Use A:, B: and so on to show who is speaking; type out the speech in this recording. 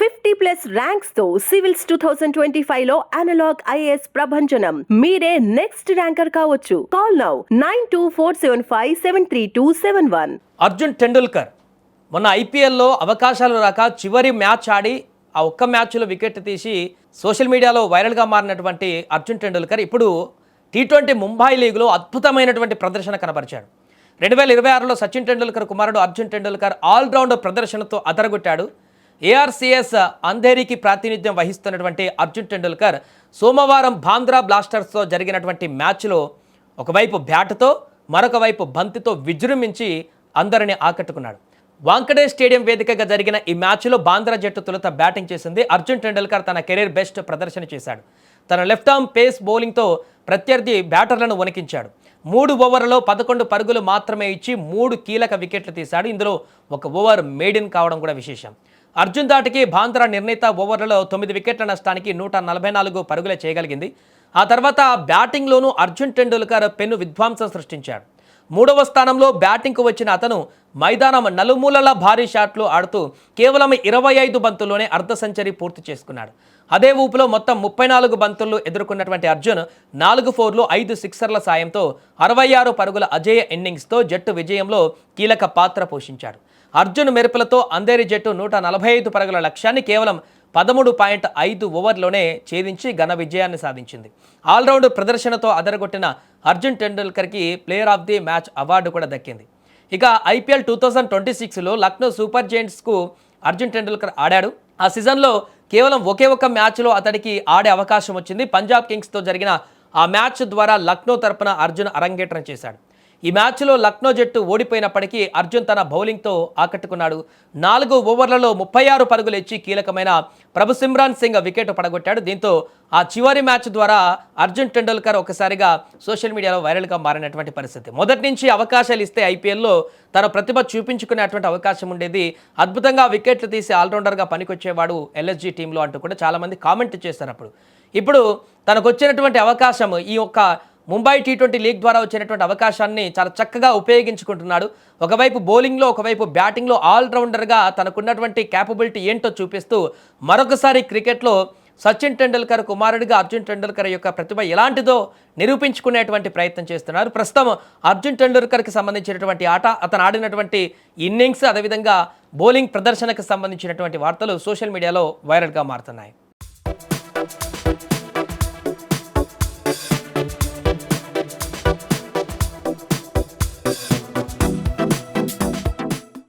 A: 50+ ranks తో civils 2025 లో analogue IAS ప్రభంజనం. మీరే నెక్స్ట్ ర్యాంకర్ కావచ్చు. Call now 9247573271.
B: అర్జున్ టెండూల్కర్ మొన్న ఐపీఎల్లో అవకాశాలు రాక చివరి మ్యాచ్ ఆడి ఆ ఒక్క మ్యాచ్లో వికెట్ తీసి సోషల్ మీడియాలో వైరల్గా మారినటువంటి అర్జున్ టెండూల్కర్ ఇప్పుడు టీ20 ముంబై లీగ్లో అద్భుతమైనటువంటి ప్రదర్శన కనబరిచాడు. 2026లో సచిన్ టెండూల్కర్ కుమారుడు అర్జున్ టెండూల్కర్ ఆల్రౌండ్ ప్రదర్శనతో అదరగొట్టాడు. ఏఆర్సీఎస్ అంధేరికి ప్రాతినిధ్యం వహిస్తున్నటువంటి అర్జున్ టెండూల్కర్ సోమవారం బాంద్రా బ్లాస్టర్స్తో జరిగినటువంటి మ్యాచ్లో ఒకవైపు బ్యాట్తో మరొక వైపు బంతితో విజృంభించి అందరిని ఆకట్టుకున్నాడు. వాంకడే స్టేడియం వేదికగా జరిగిన ఈ మ్యాచ్లో బాంద్రా జట్టు తొలుత బ్యాటింగ్ చేసింది. అర్జున్ టెండూల్కర్ తన కెరీర్ బెస్ట్ ప్రదర్శన చేశాడు. తన లెఫ్ట్ ఆర్మ్ పేస్ బౌలింగ్తో ప్రత్యర్థి బ్యాటర్లను వణికించాడు. 3 ఓవర్లలో 11 పరుగులు మాత్రమే ఇచ్చి 3 కీలక వికెట్లు తీశాడు. ఇందులో ఒక ఓవర్ మేడిన్ కావడం కూడా విశేషం. అర్జున్ దాటికి బాంద్రా నిర్ణీత ఓవర్లలో 9 వికెట్ల నష్టానికి 144 పరుగులే చేయగలిగింది. ఆ తర్వాత బ్యాటింగ్లోనూ అర్జున్ టెండూల్కర్ పెను విధ్వంసం సృష్టించాడు. 3వ స్థానంలో బ్యాటింగ్కు వచ్చిన అతను మైదానం నలుమూలల భారీ షాట్లు ఆడుతూ కేవలం 25 బంతుల్లోనే అర్ధ సెంచరీ పూర్తి చేసుకున్నాడు. అదే ఊపులో మొత్తం 34 బంతుల్లో ఎదుర్కొన్నటువంటి అర్జున్ 4 ఫోర్లు 5 సిక్సర్ల సాయంతో 66 పరుగుల అజేయ ఇన్నింగ్స్తో జట్టు విజయంలో కీలక పాత్ర పోషించాడు. అర్జున్ మెరుపులతో అంధేరి జట్టు 145 పరుగుల లక్ష్యాన్ని కేవలం 13.5 ఓవర్లోనే ఛేదించి ఘన విజయాన్ని సాధించింది. ఆల్రౌండ్ ప్రదర్శనతో అదరగొట్టిన అర్జున్ టెండూల్కర్కి player of the match award కూడా దక్కింది. ఇక ఐపీఎల్ 2026లో లక్నో సూపర్ జైంట్స్కు అర్జున్ టెండూల్కర్ ఆడాడు. ఆ సీజన్లో కేవలం ఒకే ఒక్క మ్యాచ్లో అతడికి ఆడే అవకాశం వచ్చింది. పంజాబ్ కింగ్స్తో జరిగిన ఆ మ్యాచ్ ద్వారా లక్నో తరపున అర్జున్ అరంగేట్రం చేశాడు. ఈ మ్యాచ్లో లక్నో జట్టు ఓడిపోయినప్పటికీ అర్జున్ తన బౌలింగ్తో ఆకట్టుకున్నాడు. 4 ఓవర్లలో 36 పరుగులు ఇచ్చి కీలకమైన ప్రభుసిమ్రాన్ సింగ్ వికెట్ పడగొట్టాడు. దీంతో ఆ చివరి మ్యాచ్ ద్వారా అర్జున్ టెండూల్కర్ ఒకసారిగా సోషల్ మీడియాలో వైరల్గా మారినటువంటి పరిస్థితి. మొదటి నుంచి అవకాశాలు ఇస్తే ఐపీఎల్లో తన ప్రతిభ చూపించుకునేటువంటి అవకాశం ఉండేది. అద్భుతంగా వికెట్లు తీసి ఆల్రౌండర్గా పనికొచ్చేవాడు ఎల్ఎస్జీ టీంలో అంటూ కూడా చాలామంది కామెంట్ చేశారు. ఇప్పుడు తనకు వచ్చినటువంటి అవకాశం ఈ ఒక్క ముంబై టీ20 లీగ్ ద్వారా వచ్చినటువంటి అవకాశాన్ని చాలా చక్కగా ఉపయోగించుకుంటున్నాడు. ఒకవైపు బౌలింగ్లో ఒకవైపు బ్యాటింగ్లో ఆల్రౌండర్గా తనకున్నటువంటి క్యాపబిలిటీ ఏంటో చూపిస్తూ మరొకసారి క్రికెట్లో సచిన్ టెండూల్కర్ కుమారుడిగా అర్జున్ టెండూల్కర్ యొక్క ప్రతిభ ఎలాంటిదో నిరూపించుకునేటువంటి ప్రయత్నం చేస్తున్నారు. ప్రస్తుతం అర్జున్ టెండూల్కర్కి సంబంధించినటువంటి ఆట, అతను ఆడినటువంటి ఇన్నింగ్స్, అదేవిధంగా బౌలింగ్ ప్రదర్శనకు సంబంధించినటువంటి వార్తలు సోషల్ మీడియాలో వైరల్గా మారుతున్నాయి.